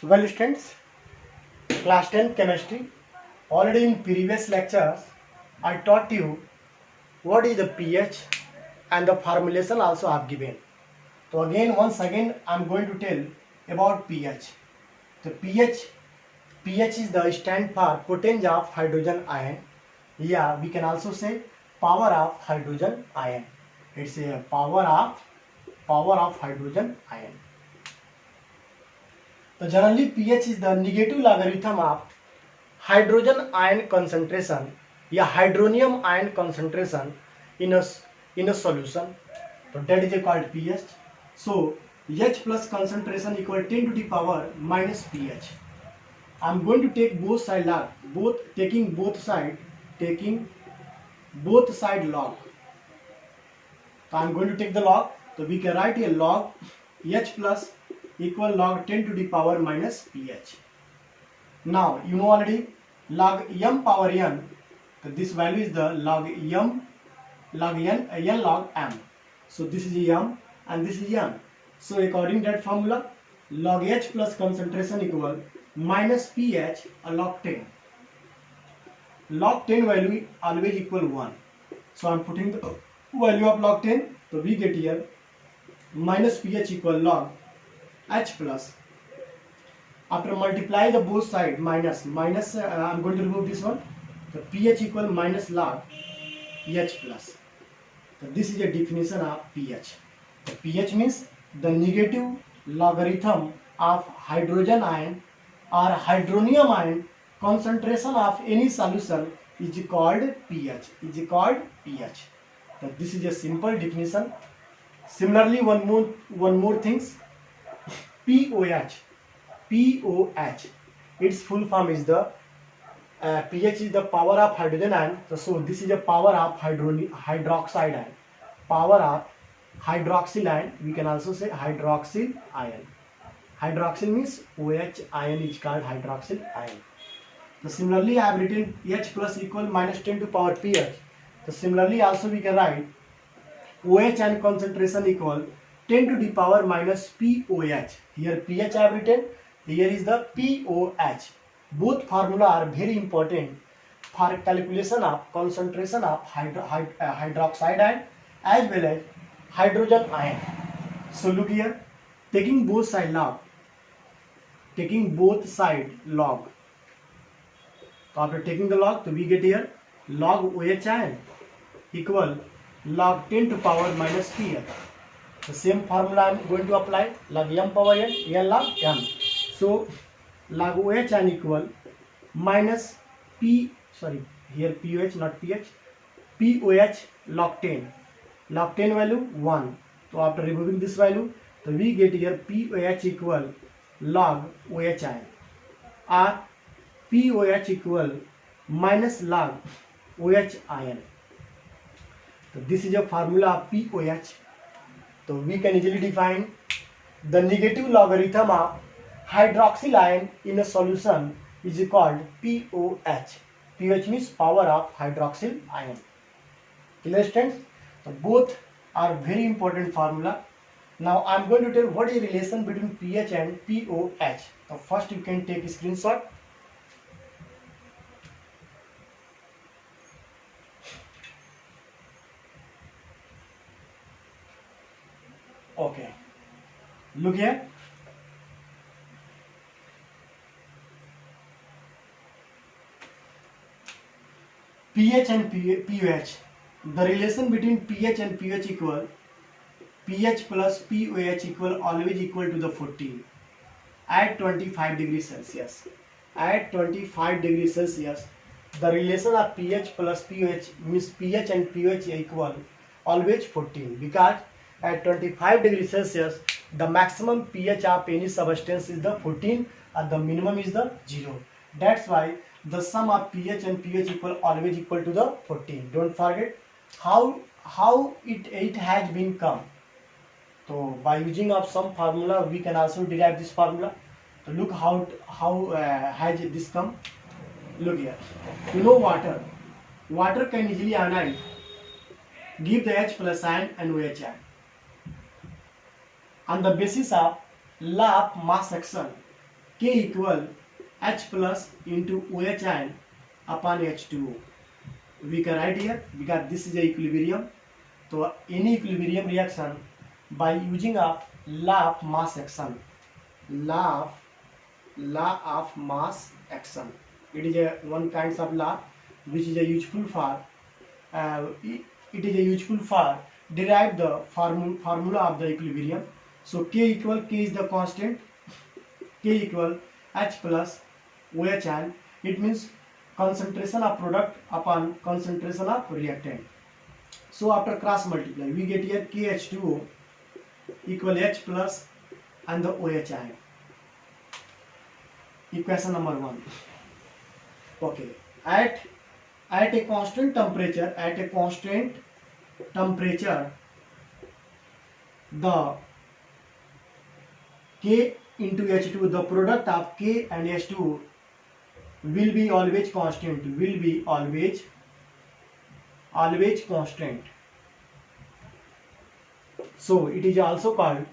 Well, students, class 10 chemistry. Already in previous lectures, I taught you what is the pH and the formulation also I have given. So once again, I am going to tell about pH. The pH is the stand for potential of hydrogen ion. Yeah, we can also say power of hydrogen ion. It's a power of hydrogen ion. So generally pH is the negative logarithm of hydrogen ion concentration या hydronium ion concentration in a solution. So that is called pH. So H plus concentration equal 10 to the power minus pH. I am going to take both side log, taking both side log. So I am going to take the log. So we can write a log H plus equal log 10 to the power minus pH. Now you know already log m power n. So this value is the log n log m. So this is m and this is n. So according to that formula, log H plus concentration equal minus pH log 10. Log 10 value always equal 1. So I am putting the value of log 10. So we get here minus pH equal log H plus. After multiply the both side minus I am going to remove this one. The pH equal minus log H plus. So this is a definition of pH. The pH means the negative logarithm of hydrogen ion or hydronium ion concentration of any solution is called pH. So this is a simple definition. Similarly, one more things. POH. Its full form is the pH is the power of hydrogen ion. So this is a power of hydroxide ion. Power of hydroxyl ion. We can also say hydroxyl ion. Hydroxyl means OH ion is called hydroxyl ion. So similarly, I have written H plus equal minus 10 to power pH. So similarly, also we can write OH ion concentration equal 10 to the power minus POH. Here pH I have written. Here is the POH. Both formula are very important for calculation of concentration of hydroxide ion as well as hydrogen ion. So look here, taking both side log. So after taking the log, so we get here log OH ion equal log 10 to power minus pH. The same formula I am going to apply, log m power n, n log m. So log OH ion equal minus here POH not pH, POH log 10. Log 10 value 1. So after removing this value, so we get here POH equal log OH ion or POH equal minus log OH ion. So this is a formula of POH. So we can easily define the negative logarithm of hydroxyl ion in a solution is called POH. POH means power of hydroxyl ion. Clear, students? So both are very important formula. Now I am going to tell what is the relation between pH and POH. So first you can take a screenshot. Okay, look here. pH and POH. The relation between pH and pH equal pH plus POH equal always equal to the 14 at 25 degrees Celsius. At 25 degrees Celsius, the relation of pH plus POH means pH and pH equal always 14 because at 25 degrees Celsius, the maximum pH of any substance is the 14 and the minimum is the 0. That's why the sum of pH and pH equal always equal to the 14. Don't forget how it has been come. So by using of some formula, we can also derive this formula. So look how has this come. Look here. You know water. Water can easily ionize. Give the H plus ion and OH ion. On the basis of law of mass action, K equal H plus into OH ion upon H2O. We can write here because this is a equilibrium. So any equilibrium reaction by using a law of mass action, law of mass action. It is a one kind of law which is a useful for it is a useful for derive the formula of the equilibrium. So K is the constant, K equal H plus OH ion. It means concentration of product upon concentration of reactant. So after cross multiply, we get here KH2O equal H plus and the OH ion. Equation number 1. Okay. At a constant temperature, the K into H2, the product of K and H2 will be always constant, always constant. So it is also called,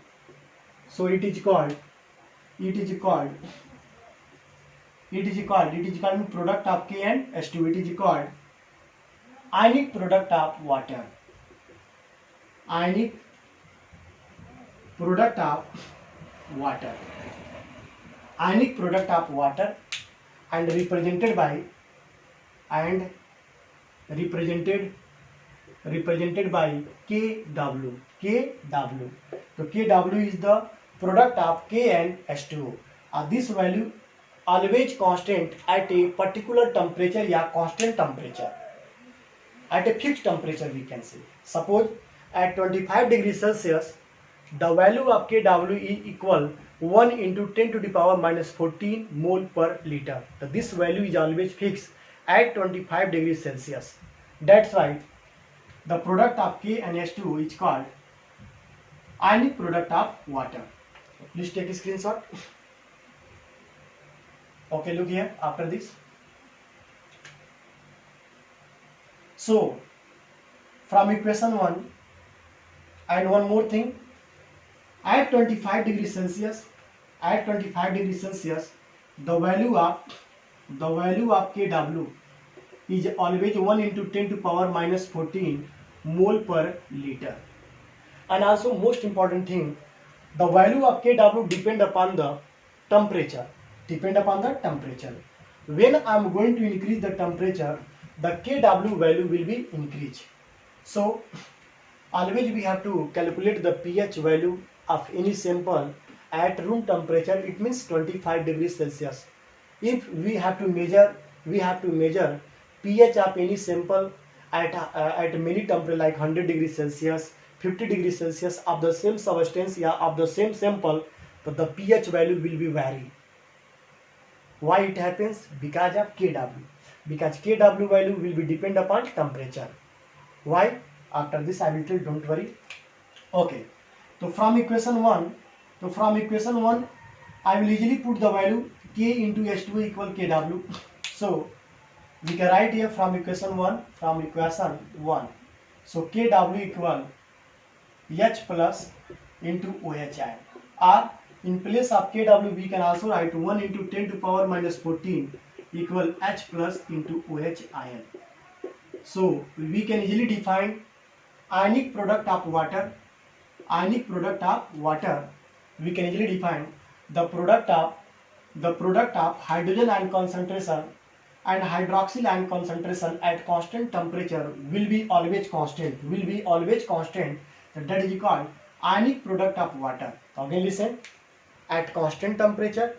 product of K and H2. It is called ionic product of water. Ionic product of water. Ionic product of water and represented by KW. So KW is the product of K and H2O. This value always constant at a particular temperature या constant temperature, at a fixed temperature we can say. Suppose at 25 degrees Celsius, the value of KW is equal 1 into 10 to the power minus 14 mole per liter. So this value is always fixed at 25 degrees Celsius. That's why the product of K and H2O is called ionic product of water. Please take a screenshot. Okay, look here after this. So from equation 1, and one more thing, at 25 degrees Celsius, the value of KW is always 1 into 10 to power minus 14 mole per liter. And also most important thing, the value of KW depend upon the temperature. When I am going to increase the temperature, the KW value will be increased. So always we have to calculate the pH value of any sample at room temperature. It means 25 degrees Celsius. If we have to measure pH of any sample at many temperature like 100 degrees Celsius, 50 degrees Celsius of the same substance या of the same sample, but the pH value will be vary. Why it happens? Because of KW. Because KW value will be depend upon temperature. Why? After this I will tell, don't worry. Okay. So from equation 1, I will easily put the value K into H2 equal KW. So we can write here from equation 1. So KW equal H plus into OH ion. Or in place of KW we can also write 1 into 10 to power minus 14 equal H plus into OH ion. So we can easily define ionic product of water. We can easily define the product of hydrogen ion concentration and hydroxyl ion concentration at constant temperature will be always constant. That is called ionic product of water. Again listen, at constant temperature,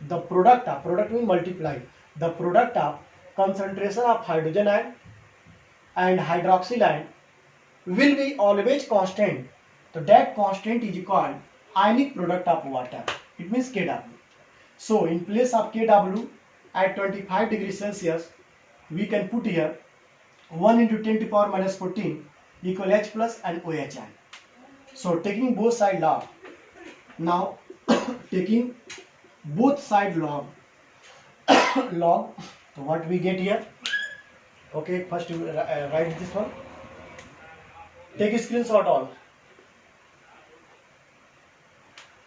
the product will multiply. The product of concentration of hydrogen ion and hydroxyl ion will be always constant. So that constant is called ionic product of water. It means KW. So in place of KW at 25 degrees Celsius, we can put here 1 into 10 to power minus 14 equal H plus and OH ion. So taking both side log. Now taking both side log. So what we get here? Okay, first you write this one. Take a screenshot all.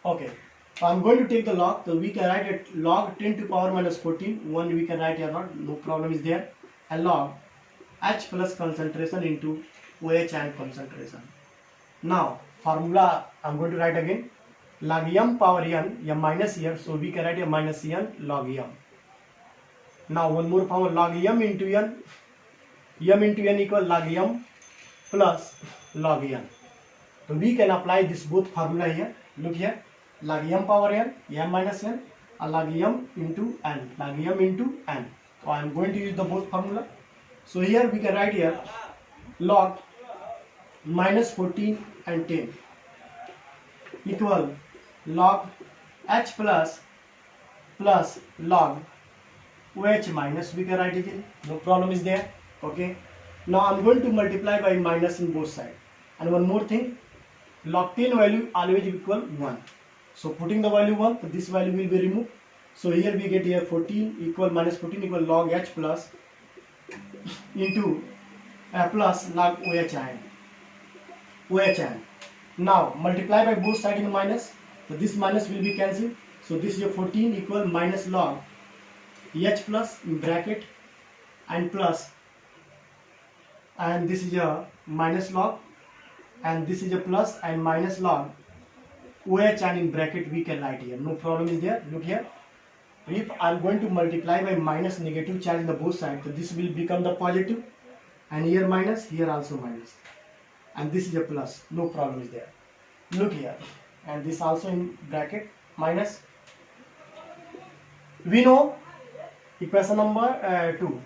Okay, So I'm going to take the log. So we can write it log 10 to power minus 14. One we can write here, not, no problem is there. And log H plus concentration into OH and concentration. Now formula I'm going to write again. Log m power n, m minus here. So we can write a minus n log m. Now one more power, log m into n. M into n equal log m plus log n. So we can apply this both formula here. Look here. Log m power n, m minus n, and log m into n, log m into n. So I am going to use the both formula. So here we can write here log minus 14 and 10 equal log h plus log OH minus, we can write it in, no problem is there. Okay. Now I am going to multiply by minus in both sides. And one more thing, log 10 value always equal 1. So putting the value 1, so this value will be removed. So here we get here 14 equal minus 14 equal log h plus into plus log OHN. Now multiply by both sides in minus. So this minus will be cancelled. So this is 14 equal minus log H plus in bracket and plus, and this is a minus log, and this is a plus and minus log OH and in bracket we can write here, no problem is there. Look here, if I am going to multiply by minus negative charge in the both sides, so this will become the positive, and here minus, here also minus, and this is a plus, no problem is there. Look here, and this also in bracket minus. We know equation number 2.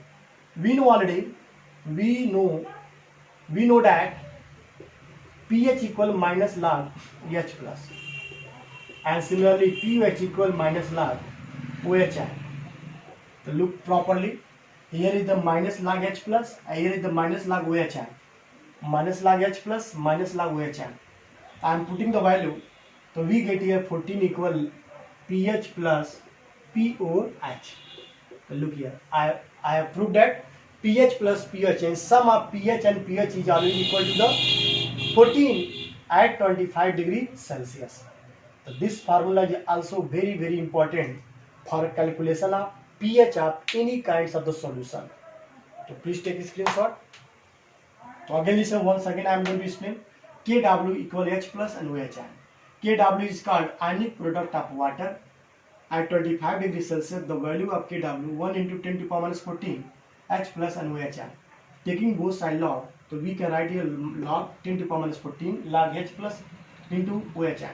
We know already, we know that pH equal minus log H plus, and similarly pH equal minus log OHI. So look properly, here is the minus log H plus, and here is the minus log OHI. Minus log H plus, minus log OHI. I am putting the value, so we get here 14 equal pH plus POH. So look here, I have proved that pH plus pH, and sum of pH and pH is always equal to the 14 at 25 degrees Celsius. So this formula is also very important for calculation of pH of any kinds of the solution. So please take a screenshot. So again listen, once again I am going to explain. Kw equal H plus and OHI. Kw is called ionic product of water. At 25 degrees Celsius, the value of Kw 1 into 10 to power minus 14 H plus and OHI. Taking both side log, so we can write here log 10 to power minus 14 log H plus into OHI.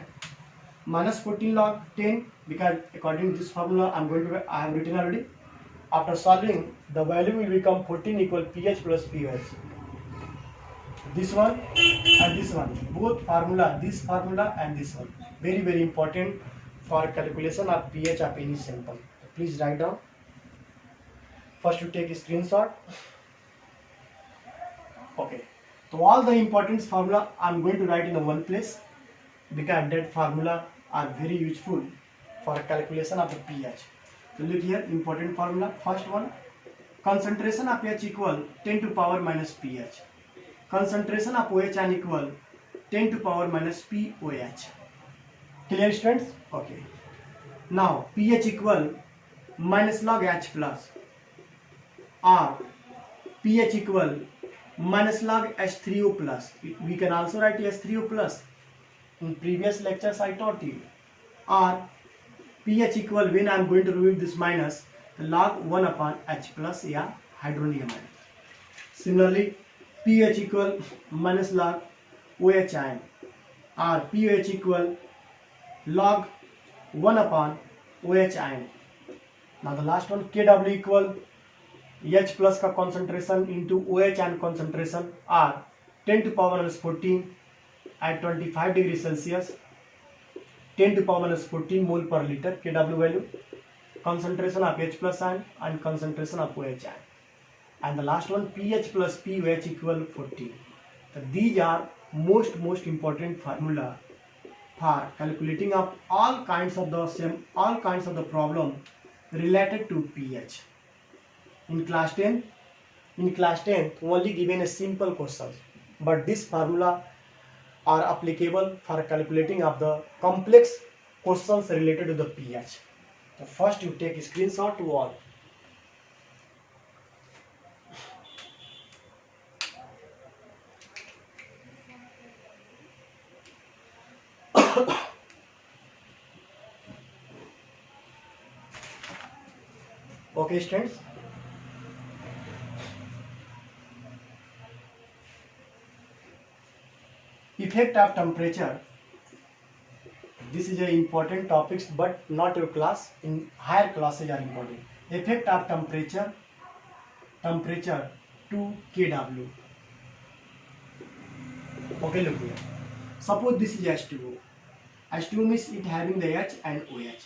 Minus 14 log 10, because according to this formula I have written already. After solving, the value will become 14 equal pH plus pH. This one and this one, both formula, this formula and this one, very important for calculation of pH of any sample. Please write down. First you take a screenshot. Okay, so all the important formula I am going to write in the one place, because that formula are very useful for calculation of the pH. So look here, important formula. First one, concentration of H equal 10 to power minus pH. Concentration of OH equal 10 to power minus POH. Clear students? Okay. Now pH equal minus log H plus, or pH equal minus log H3O plus. We can also write H3O plus. In previous lectures I taught you. Or pH equal, when I am going to remove this minus, log 1 upon H plus, yeah, hydronium ion. Similarly, pH equal minus log OH ion, or pH equal log 1 upon OH ion. Now the last one, Kw equal H plus का concentration into OH ion concentration, or 10 to power minus 14 at 25 degrees Celsius, 10 to power minus 14 mole per liter Kw value, concentration of H plus ion and concentration of OH ion. And the last one, pH plus POH equal 14. So these are most important formula for calculating of all kinds of the problem related to pH. In class 10 only given a simple question, but this formula are applicable for calculating of the complex questions related to the pH. So first you take a screenshot to all. Okay, students. Effect of temperature. This is a important topics, but not your class. In higher classes are important. Effect of temperature to kW. Okay, look here. Suppose this is H2O. H2O means it having the H and OH.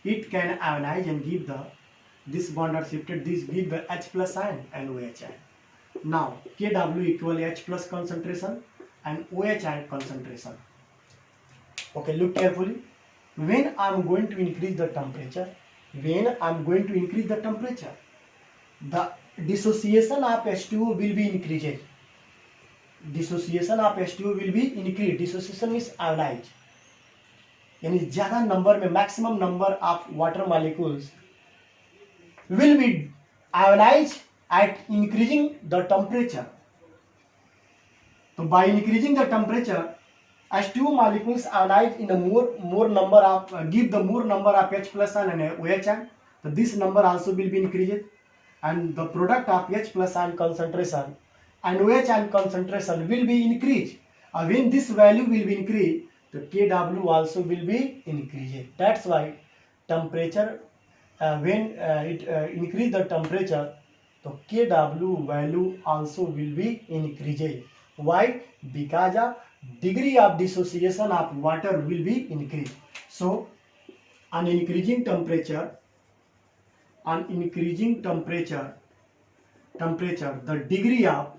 It can ionize and give the this bond are shifted. This give the H plus ion and OH ion. Now kW equal H plus concentration and OH ion concentration. Okay, look carefully. When I am going to increase the temperature, the dissociation of H2O will be increased. Dissociation of H2O will be increased. Dissociation means ionize. यानी ज्यादा number में maximum number of water molecules will be ionized at increasing the temperature. So by increasing the temperature, H2O molecules ionize in a more number of give the more number of H plus ion and OH ion. So this number also will be increased, and the product of H plus ion concentration and OH ion concentration will be increased. When this value will be increased, the kW also will be increased. That's why temperature when it increase the temperature, the kW value also will be increased. Why? Because of degree of dissociation of water will be increased. So on increasing temperature, the degree of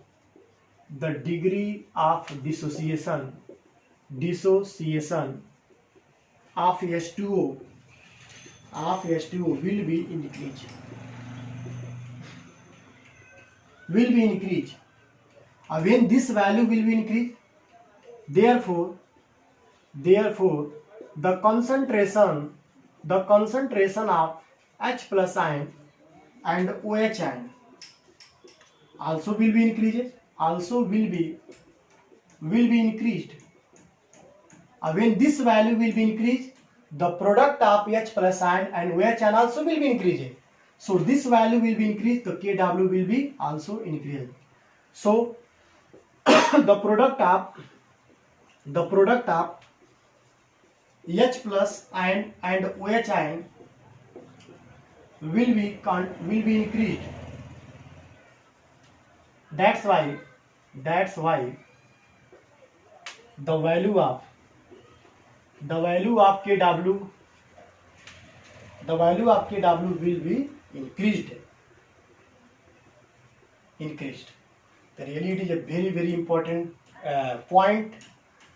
dissociation of H2O will be increased. When this value will be increased, therefore the concentration of H plus ion and OH ion also will be increased. When this value will be increased, the product of H plus ion and OH ion also will be increased. So this value will be increased, the kW will be also increased. So the product of H plus ion and OH ion will be increased. That's why the value of kW will be increased. Really, it is a very important point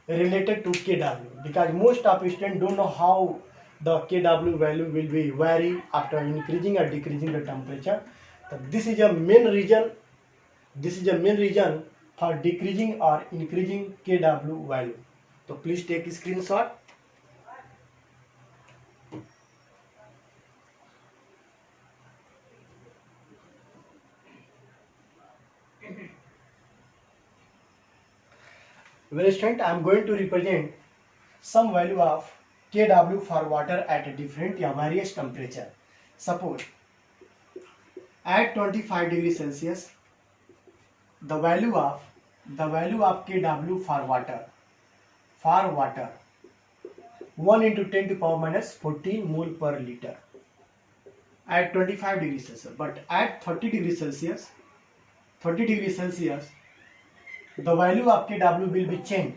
related to kW, because most of students don't know how the kW value will be vary after increasing or decreasing the temperature. So this is a main reason for decreasing or increasing kW value. So please take a screenshot. Well, student, I am going to represent some value of kW for water at a different various temperature. Suppose at 25 degrees Celsius, the value of kW for water 1 into 10 to power minus 14 mole per liter at 25 degrees Celsius. But at 30 degrees Celsius, the value of kW will be changed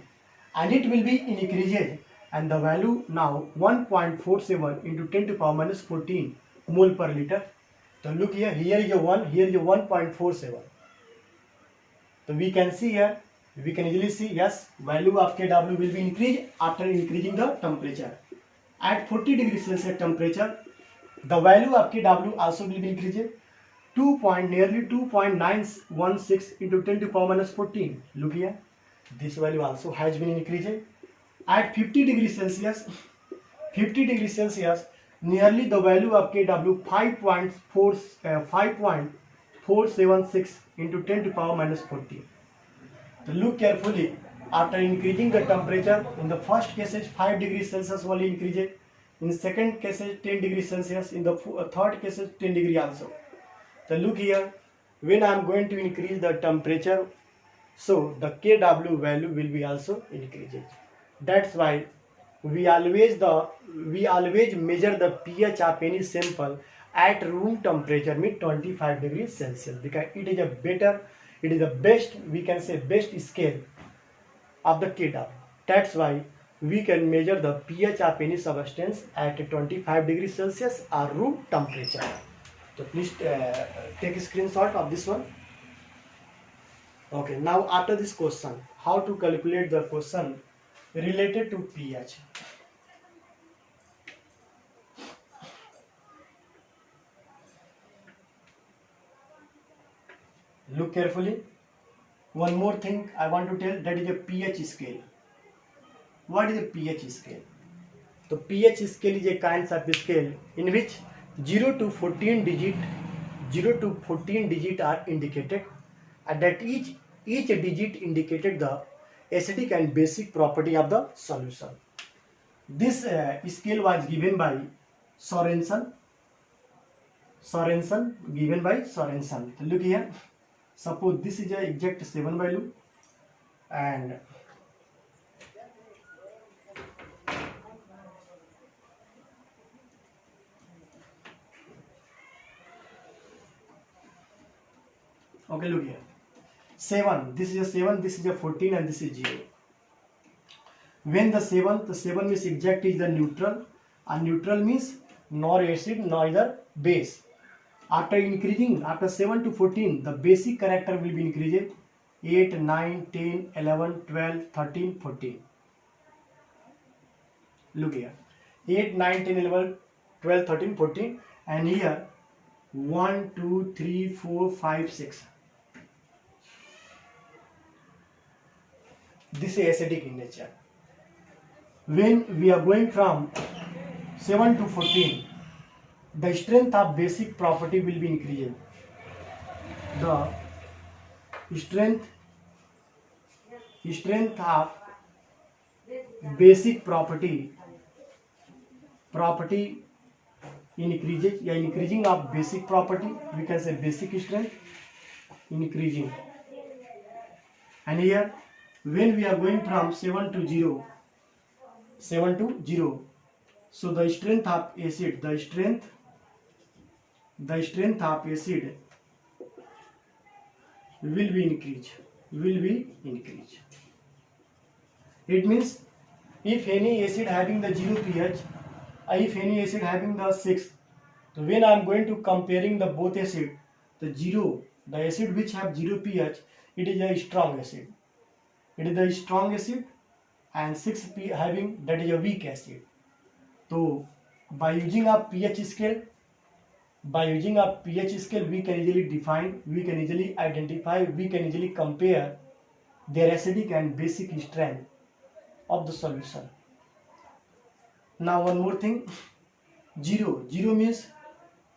and it will be increased, and the value now 1.47 into 10 to power minus 14 mole per liter. So look here is a 1, here is a 1.47. So we can see here, we can easily see, yes, value of kW will be increased after increasing the temperature. At 40 degrees Celsius temperature, the value of kW also will be increased. Nearly 2.916 into 10 to power minus 14. Look here, this value also has been increased. At 50 degrees Celsius, 50 degree Celsius, nearly the value of Kw 5.476 into 10 to power minus 14. So look carefully. After increasing the temperature, in the first case 5 degrees Celsius only increases, in second case 10 degrees Celsius, in the third case 10 degree also. So look here, when I am going to increase the temperature, so the Kw value will be also increases. That's why we always measure the pH of any sample at room temperature, means 25 degrees Celsius, because it is the best, we can say best scale of the Kw. That's why we can measure the pH of any substance at 25 degrees Celsius or room temperature. So please take a screenshot of this one. Okay, now after this question, how to calculate the question related to pH. Look carefully. One more thing I want to tell, that is a pH scale. What is a pH scale? The pH scale is a kind of scale in which 0 to 14 digit are indicated, and that each digit indicated the acidic and basic property of the solution. This scale was given by Sorensen. Look here. Suppose this is a exact 7 value, and okay, look here. 7, this is a 7, this is a 14, and this is 0. When the 7 means exact is the neutral, and neutral means nor acid neither base. After 7 to 14, the basic character will be increased 8, 9, 10, 11, 12, 13, 14. Look here, 8, 9, 10, 11, 12, 13, 14, and here 1, 2, 3, 4, 5, 6. This is acidic in nature. When we are going from 7 to 14, the strength of basic property will be increased. The strength of basic property increases. Yeah, increasing of basic property, we can say basic strength increasing. And here, when we are going from 7 to 0, so the strength of acid, will be increased. It means if any acid having the 0 pH, if any acid having the 6, so when I am going to comparing the both acid, the acid which have 0 pH, it is a strong acid. And 6 having, that is a weak acid. So by using a pH scale, we can easily define, we can easily identify, we can easily compare their acidic and basic strength of the solution. Now one more thing, 0 means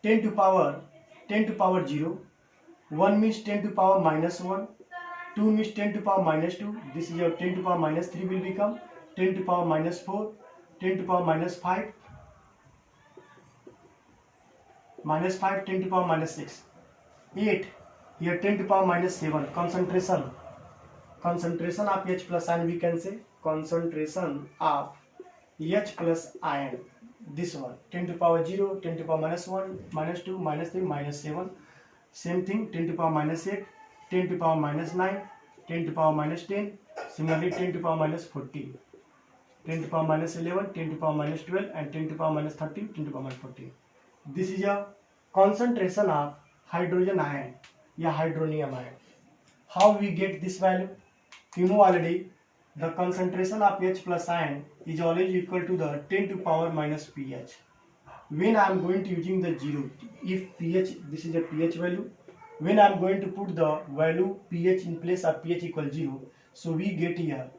10 to power 0, 1 means 10 to power minus 1, 2 means 10 to power minus 2, this is your 10 to power minus 3 will become 10 to power minus 4, 10 to power minus 5, 10 to power minus 6, 8, here 10 to power minus 7, concentration of H plus ion, we can say concentration of H plus ion, this one 10 to power 0, 10 to power minus 1, minus 2, minus 3, minus 7, same thing 10 to power minus 8, 10 to power minus 9, 10 to power minus 10, similarly 10 to power minus 14, 10 to power minus 11, 10 to power minus 12, and 10 to power minus 13, 10 to power minus 14. This is a concentration of hydrogen ion, hydronium ion. How we get this value? You know already, the concentration of H plus ion is always equal to the 10 to power minus pH. When I am going to using the 0, if pH, this is a pH value, when I am going to put the value pH in place of pH equals 0, so we get here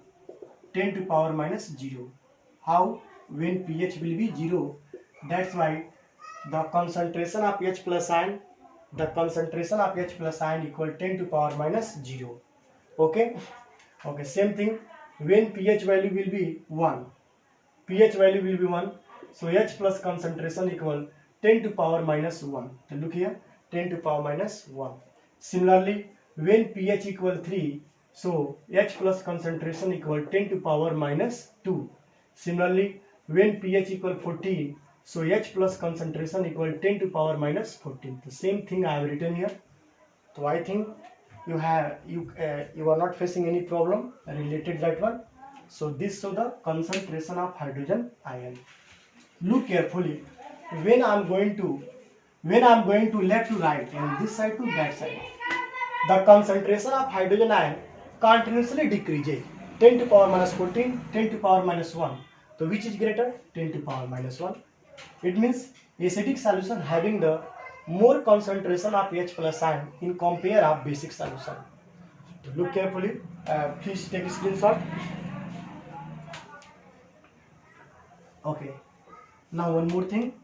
10 to power minus 0. How? when pH will be 0. That's why the concentration of H plus ion, equal 10 to power minus 0. Okay. Okay, same thing when pH value will be 1. So H plus concentration equal 10 to power minus 1. So look here, 10 to power minus 1. Similarly, when pH equal 3, so H plus concentration equal 10 to power minus 2. Similarly, when pH equal 14, so H plus concentration equal 10 to power minus 14. The same thing I have written here. So I think you are not facing any problem related that one. So this show the concentration of hydrogen ion. Look carefully. When I am going to left to right and this side to that side, the concentration of hydrogen ion continuously decreases. 10 to power minus 14, 10 to power minus 1. So which is greater? 10 to power minus 1. It means acidic solution having the more concentration of H plus ion in compare of basic solution. Look carefully. Please take a screenshot. Okay. Now one more thing.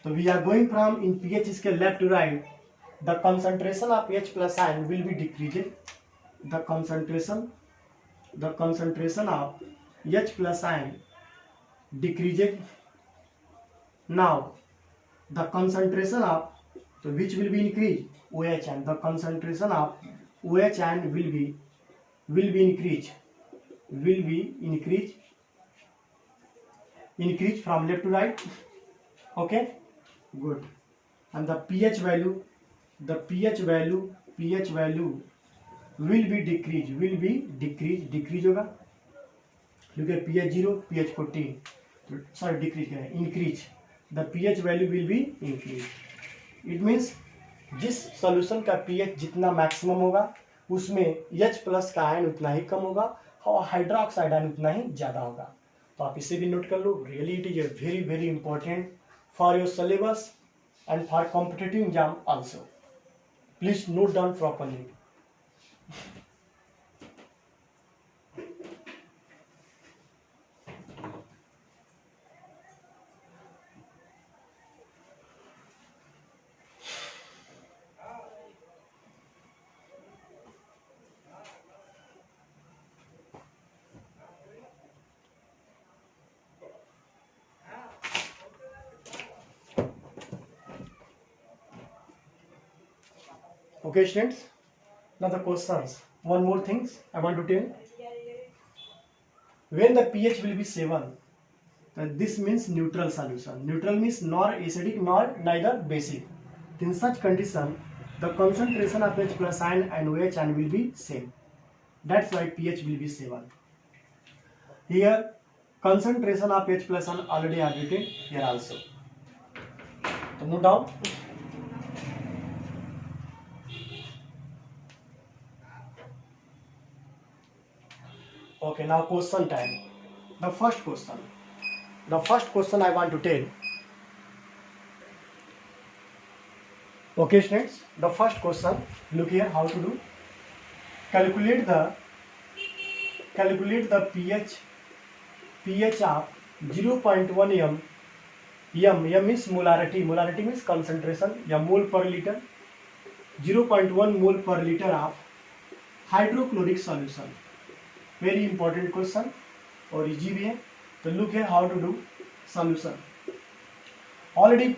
So we are going from in pH scale left to right. The concentration of H plus ion will be decreasing. The concentration of H plus ion decreasing. Now the concentration of, so which will be increased? OH ion. The concentration of OH ion will be increased from left to right. Okay, good. And the pH value will be decreased. Decrease होगा. Look at pH 0, pH 14. Sorry, decrease करें, increase. The pH value will be increased. It means जिस solution का pH जितना maximum होगा उसमें H plus का ion उतना ही कम होगा और हाइड्रोक्साइड आयन उतना ही ज्यादा होगा. तो आप इसे भी नोट कर लो. Really it is very very important for your syllabus and for competitive exam also. Please note down properly. Okay students, now the questions. One more things I want to tell. When the pH will be 7, then this means neutral solution. Neutral means nor acidic nor neither basic. In such condition, the concentration of H plus ion and OH ion will be same. That's why pH will be 7. Here, concentration of H plus ion already I have written here also. So note down. Okay, now question time. The first question I want to tell. Okay students, the first question, look here how to do. Calculate the pH of 0.1 m. M means molarity means concentration, या mole per liter. 0.1 mole per liter of hydrochloric solution. Very important question और easy भी है. तो look here how to do solution. Already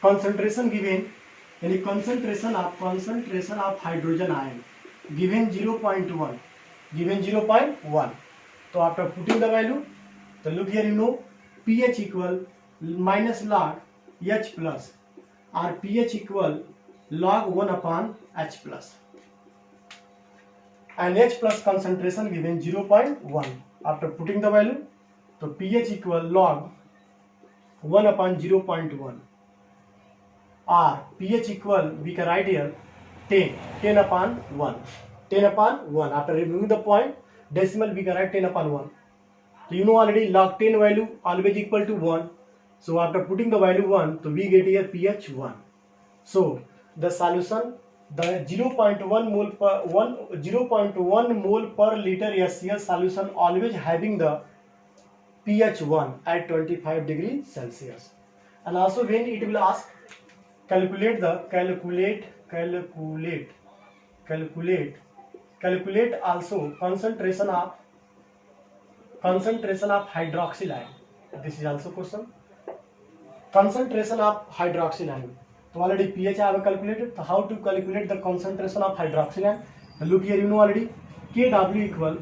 concentration given, यानी concentration of hydrogen ion given 0.1. तो after putting the value, तो look here, you know pH equal minus log H plus or pH equal log 1 upon H plus. And H plus concentration given 0.1. After putting the value, so pH equal log 1 upon 0.1 or pH equal, we can write here 10 upon 1. After removing the point decimal, we can write 10 upon 1. So you know already log 10 value always equal to 1. So after putting the value 1, so we get here pH 1. So the solution, the 0.1 mole per liter HCl solution always having the pH 1 at 25 degrees Celsius. And also when it will ask calculate also concentration of hydroxyl ion. This is also question. Concentration of hydroxyl ion. So already pH I have calculated. So how to calculate the concentration of hydroxyl ion? Look here, you know already Kw equal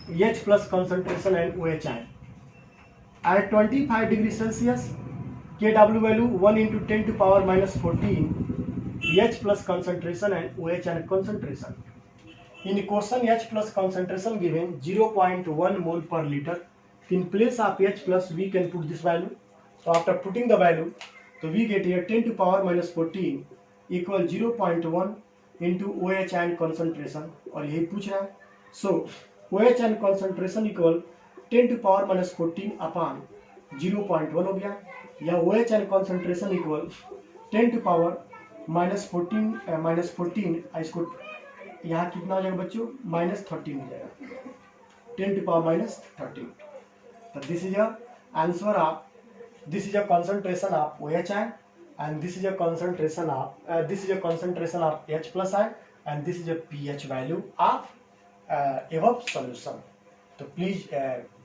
H plus concentration and OH ion. At 25 degrees Celsius, Kw value 1 into 10 to power minus 14 H plus concentration and OH ion concentration. In question H plus concentration given 0.1 mole per liter. In place of H plus we can put this value. So after putting the value, so we get here 10 to power minus 14 equal 0.1 into OH ion concentration और यही पूछ रहा है. So OH ion concentration equal 10 to power minus 14 upon 0.1 हो गया, या OH ion concentration equal 10 to power minus 14 इसको यहाँ कितना हो जाएगा बच्चों, -13 हो जाएगा, 10 to power minus 13. So this is your answer of, this is your concentration of OH ion, and this is your concentration of H plus ion, and this is your pH value of above solution. So please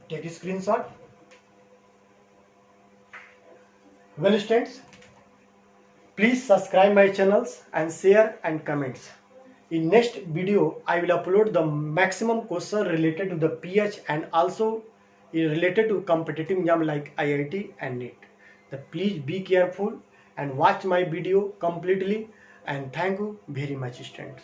take a screenshot. Well students, please subscribe my channels and share and comments. In next video I will upload the maximum question related to the pH and also related to competitive exam like IIT and NEET. So please be careful and watch my video completely, and thank you very much students.